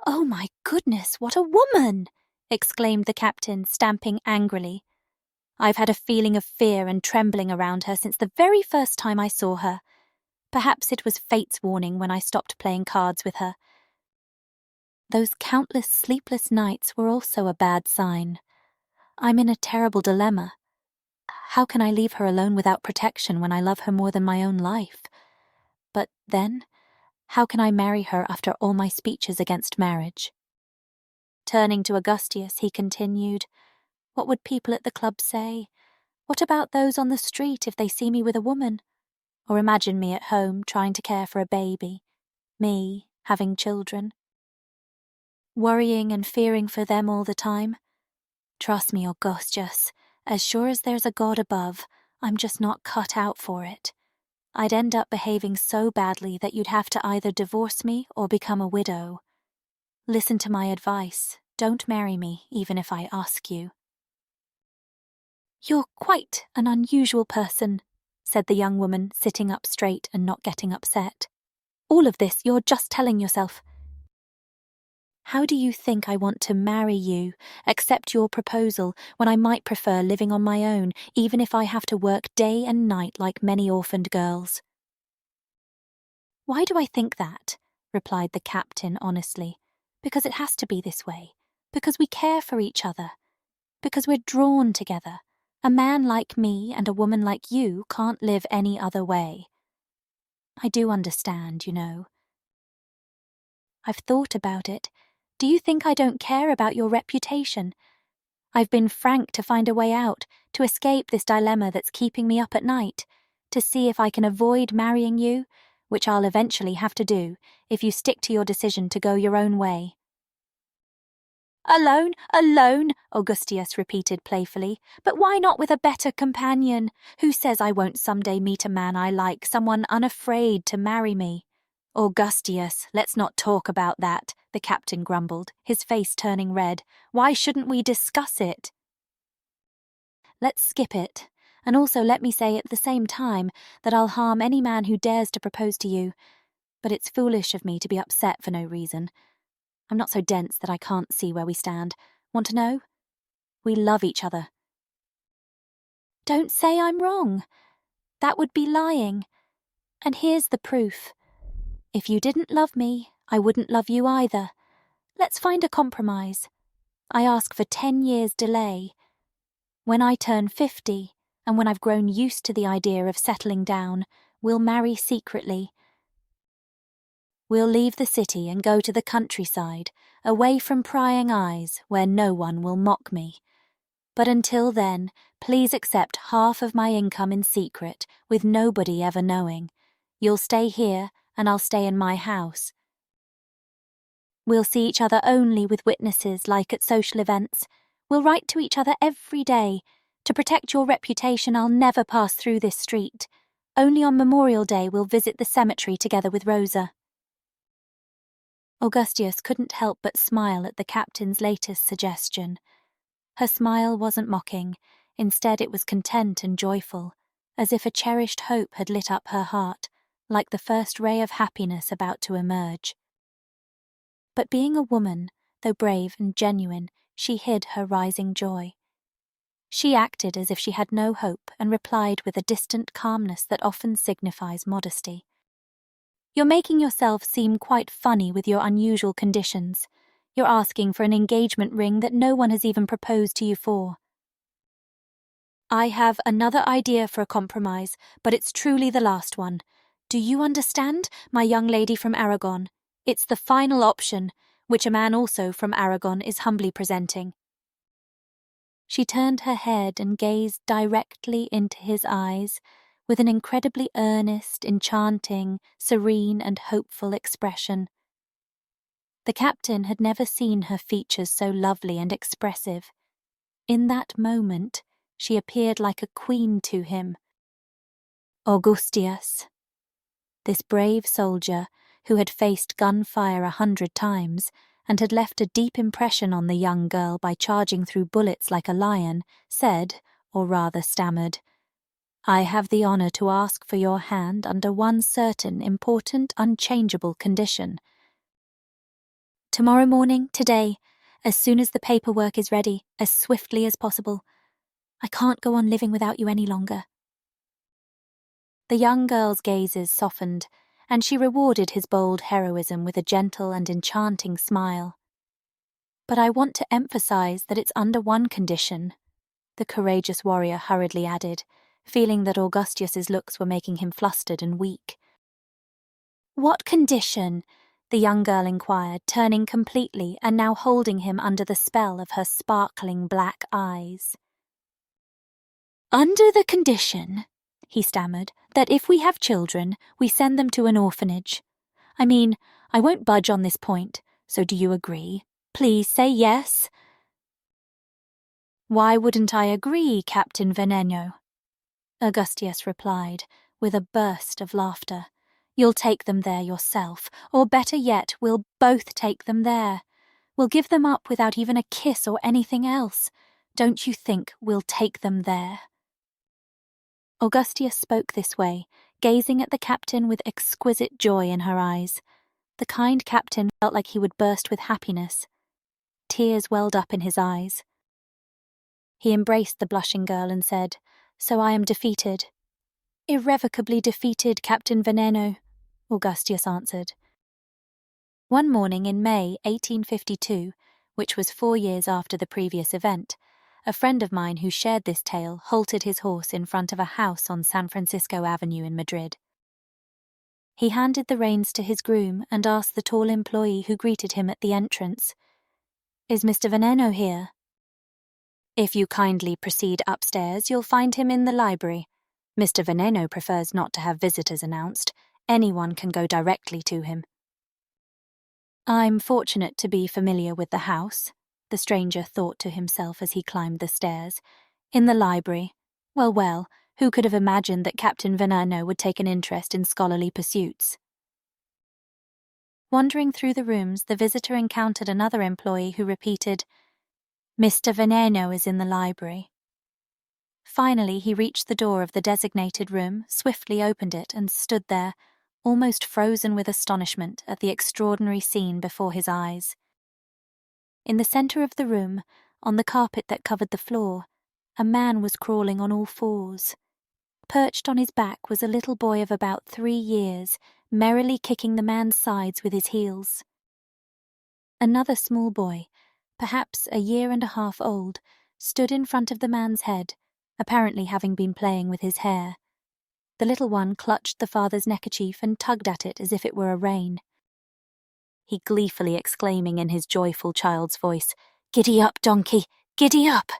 "Oh my goodness, what a woman!" exclaimed the captain, stamping angrily. "I've had a feeling of fear and trembling around her since the very first time I saw her. Perhaps it was fate's warning when I stopped playing cards with her. Those countless sleepless nights were also a bad sign. I'm in a terrible dilemma. How can I leave her alone without protection when I love her more than my own life? But then, how can I marry her after all my speeches against marriage?" Turning to Augustias, he continued, "What would people at the club say? What about those on the street if they see me with a woman? Or imagine me at home trying to care for a baby, me having children, worrying and fearing for them all the time? Trust me, Augustias, as sure as there's a God above, I'm just not cut out for it. I'd end up behaving so badly that you'd have to either divorce me or become a widow. Listen to my advice. Don't marry me, even if I ask you." "You're quite an unusual person," said the young woman, sitting up straight and not getting upset. "All of this you're just telling yourself. How do you think I want to marry you, accept your proposal, when I might prefer living on my own, even if I have to work day and night like many orphaned girls?" "Why do I think that?" replied the captain honestly. "Because it has to be this way. Because we care for each other. Because we're drawn together. A man like me and a woman like you can't live any other way. I do understand, you know. I've thought about it. Do you think I don't care about your reputation? I've been frank to find a way out, to escape this dilemma that's keeping me up at night, to see if I can avoid marrying you, which I'll eventually have to do if you stick to your decision to go your own way." "Alone, alone," Augustias repeated playfully. "But why not with a better companion? Who says I won't someday meet a man I like, someone unafraid to marry me?" "Augustias, let's not talk about that," the captain grumbled, his face turning red. "Why shouldn't we discuss it?" "Let's skip it. And also let me say at the same time that I'll harm any man who dares to propose to you. But it's foolish of me to be upset for no reason. I'm not so dense that I can't see where we stand. Want to know? We love each other." "Don't say I'm wrong. That would be lying. And here's the proof. If you didn't love me, I wouldn't love you either. Let's find a compromise. I ask for 10 years' delay. When I turn 50, and when I've grown used to the idea of settling down, we'll marry secretly. We'll leave the city and go to the countryside, away from prying eyes, where no one will mock me. But until then, please accept half of my income in secret, with nobody ever knowing. You'll stay here, and I'll stay in my house. We'll see each other only with witnesses, like at social events. We'll write to each other every day. To protect your reputation, I'll never pass through this street. Only on Memorial Day we'll visit the cemetery together with Rosa." Augustias couldn't help but smile at the captain's latest suggestion. Her smile wasn't mocking. Instead, it was content and joyful, as if a cherished hope had lit up her heart, like the first ray of happiness about to emerge. But being a woman, though brave and genuine, she hid her rising joy. She acted as if she had no hope and replied with a distant calmness that often signifies modesty. "You're making yourself seem quite funny with your unusual conditions. You're asking for an engagement ring that no one has even proposed to you for." "I have another idea for a compromise, but it's truly the last one. Do you understand, my young lady from Aragon? It's the final option, which a man also from Aragon is humbly presenting." She turned her head and gazed directly into his eyes, with an incredibly earnest, enchanting, serene and hopeful expression. The captain had never seen her features so lovely and expressive. In that moment, she appeared like a queen to him. Augustias. This brave soldier, who had faced gunfire 100 times, and had left a deep impression on the young girl by charging through bullets like a lion, said, or rather stammered, "I have the honor to ask for your hand under one certain, important, unchangeable condition." Tomorrow morning, today, as soon as the paperwork is ready, as swiftly as possible. I can't go on living without you any longer." The young girl's gazes softened, and she rewarded his bold heroism with a gentle and enchanting smile. "But I want to emphasize that it's under one condition," the courageous warrior hurriedly added, feeling that Augustias's looks were making him flustered and weak. "What condition?" the young girl inquired, turning completely and now holding him under the spell of her sparkling black eyes. "Under the condition," he stammered, "that if we have children, we send them to an orphanage. I mean, I won't budge on this point, so do you agree? Please say yes." "Why wouldn't I agree, Captain Veneno?" Augustias replied, with a burst of laughter. "You'll take them there yourself, or better yet, we'll both take them there. We'll give them up without even a kiss or anything else. Don't you think we'll take them there?" Augustias spoke this way, gazing at the captain with exquisite joy in her eyes. The kind captain felt like he would burst with happiness. Tears welled up in his eyes. He embraced the blushing girl and said, "So I am defeated." "Irrevocably defeated, Captain Veneno," Augustias answered. One morning in May 1852, which was 4 years after the previous event, a friend of mine who shared this tale halted his horse in front of a house on San Francisco Avenue in Madrid. He handed the reins to his groom and asked the tall employee who greeted him at the entrance, "Is Mr. Veneno here?" "If you kindly proceed upstairs, you'll find him in the library. Mr. Veneno prefers not to have visitors announced. Anyone can go directly to him." "I'm fortunate to be familiar with the house," the stranger thought to himself as he climbed the stairs. "In the library. Well, who could have imagined that Captain Veneno would take an interest in scholarly pursuits?" Wandering through the rooms, the visitor encountered another employee who repeated, "Mr. Veneno is in the library." Finally, he reached the door of the designated room, swiftly opened it, and stood there, almost frozen with astonishment at the extraordinary scene before his eyes. In the center of the room, on the carpet that covered the floor, a man was crawling on all fours. Perched on his back was a little boy of about 3 years, merrily kicking the man's sides with his heels. Another small boy, perhaps a 1.5 years old, stood in front of the man's head, apparently having been playing with his hair. The little one clutched the father's neckerchief and tugged at it as if it were a rein. He gleefully exclaiming in his joyful child's voice, "Giddy up, donkey, giddy up!"